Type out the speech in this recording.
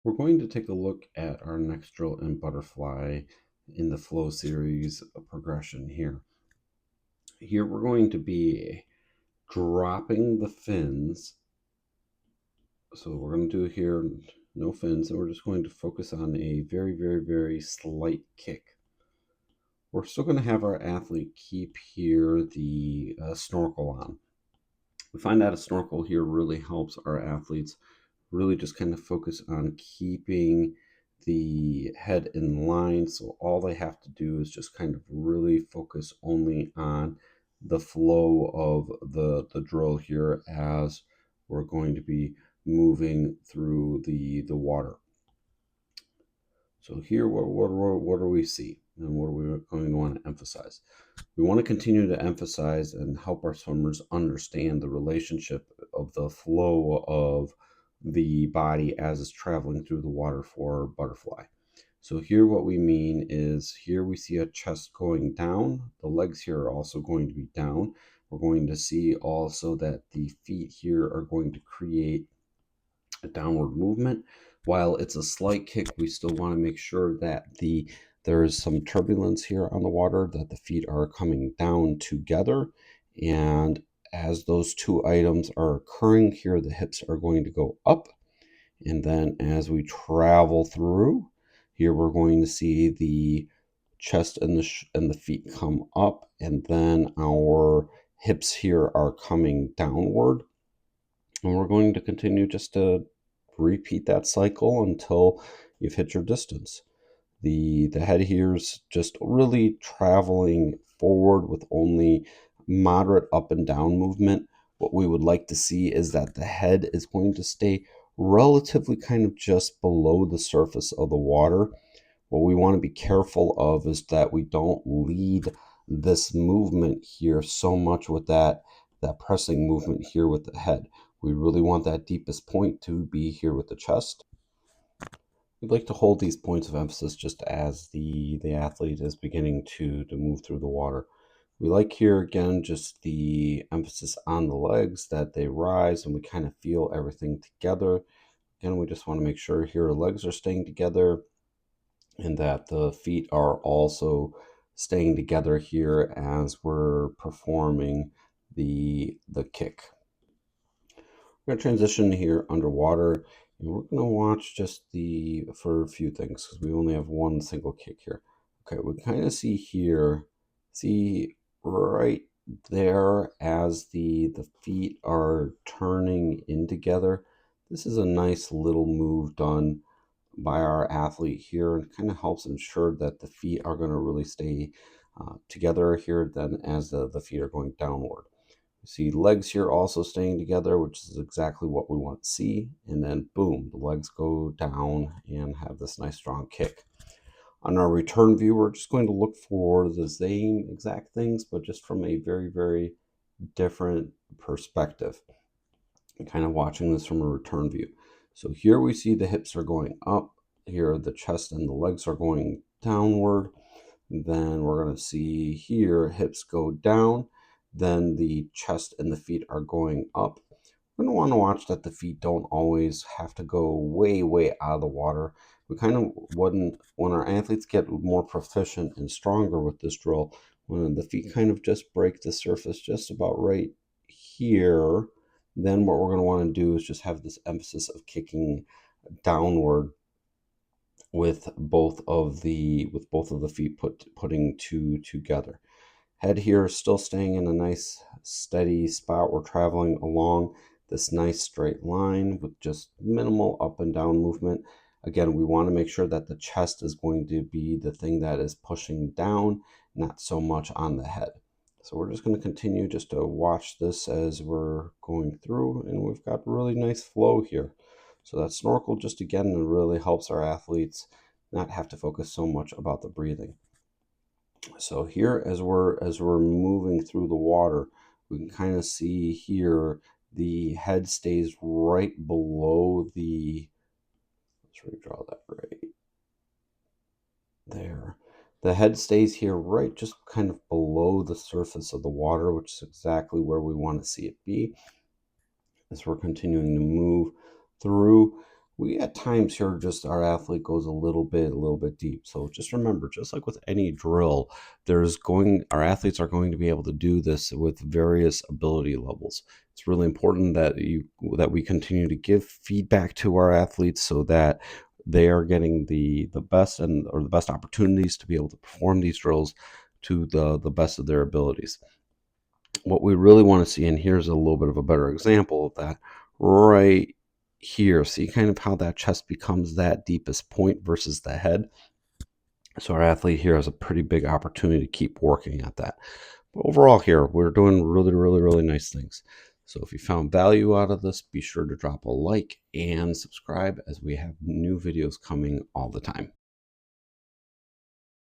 We're going to take a look at our next drill in butterfly in the flow series progression here. Here we're going to be dropping the fins. So we're going to do here no fins, and we're just going to focus on a very slight kick. We're still going to have our athlete keep here the snorkel on. We find that a snorkel here really helps our athletes really just kind of focus on keeping the head in line. So all they have to do is just kind of really focus only on the flow of the drill here as we're going to be moving through the water. So here, what do we see? And what are we going to want to emphasize? We want to continue to emphasize and help our swimmers understand the relationship of the flow of the body as it's traveling through the water for butterfly. So here what we mean is here we see a chest going down. The legs here are also going to be down. We're going to see also that the feet here are going to create a downward movement. While it's a slight kick, we still want to make sure that there is some turbulence here on the water, that the feet are coming down together. And as those two items are occurring here, the hips are going to go up. And then as we travel through, here we're going to see the chest and the feet come up, and then our hips here are coming downward. And we're going to continue just to repeat that cycle until you've hit your distance. The head here is just really traveling forward with only moderate up and down movement. What we would like to see is that the head is going to stay relatively kind of just below the surface of the water. What we want to be careful of is that we don't lead this movement here so much with that pressing movement here with the head. We really want that deepest point to be here with the chest. We'd like to hold these points of emphasis just as the athlete is beginning to move through the water. We like here again just the emphasis on the legs, that they rise and we kind of feel everything together. Again, we just want to make sure here the legs are staying together and that the feet are also staying together here as we're performing the kick. We're going to transition here underwater, and we're going to watch just for a few things because we only have one single kick here. Okay, we kind of see right there as the feet are turning in together. This is a nice little move done by our athlete here, and kind of helps ensure that the feet are going to really stay together here then as the feet are going downward. You see legs here also staying together, which is exactly what we want to see. And then boom, the legs go down and have this nice strong kick. On our return view, we're just going to look for the same exact things, but just from a very different perspective. And kind of watching this from a return view. So here we see the hips are going up. Here the chest and the legs are going downward. Then we're going to see here hips go down. Then the chest and the feet are going up. We're going to want to watch that the feet don't always have to go way out of the water. We kind of when our athletes get more proficient and stronger with this drill, when the feet kind of just break the surface just about right here, then what we're going to want to do is just have this emphasis of kicking downward with both of the feet putting two together. Head here is still staying in a nice steady spot. We're traveling along this nice straight line with just minimal up and down movement. Again, we want to make sure that the chest is going to be the thing that is pushing down, not so much on the head. So we're just going to continue just to watch this as we're going through, and we've got really nice flow here. So that snorkel just again really helps our athletes not have to focus so much about the breathing. So here as we're moving through the water, we can kind of see here the head stays right below let's redraw that right there. The head stays here right just kind of below the surface of the water, which is exactly where we want to see it be as we're continuing to move through. we at times here just our athlete goes a little bit deep. So just remember, just like with any drill, our athletes are going to be able to do this with various ability levels. It's really important that we continue to give feedback to our athletes so that they are getting the best or the best opportunities to be able to perform these drills to the best of their abilities. What we really want to see, and here's a little bit of a better example of that right here. See kind of how that chest becomes that deepest point versus the head. So our athlete here has a pretty big opportunity to keep working at that. But overall here, we're doing really nice things. So if you found value out of this, be sure to drop a like and subscribe, as we have new videos coming all the time.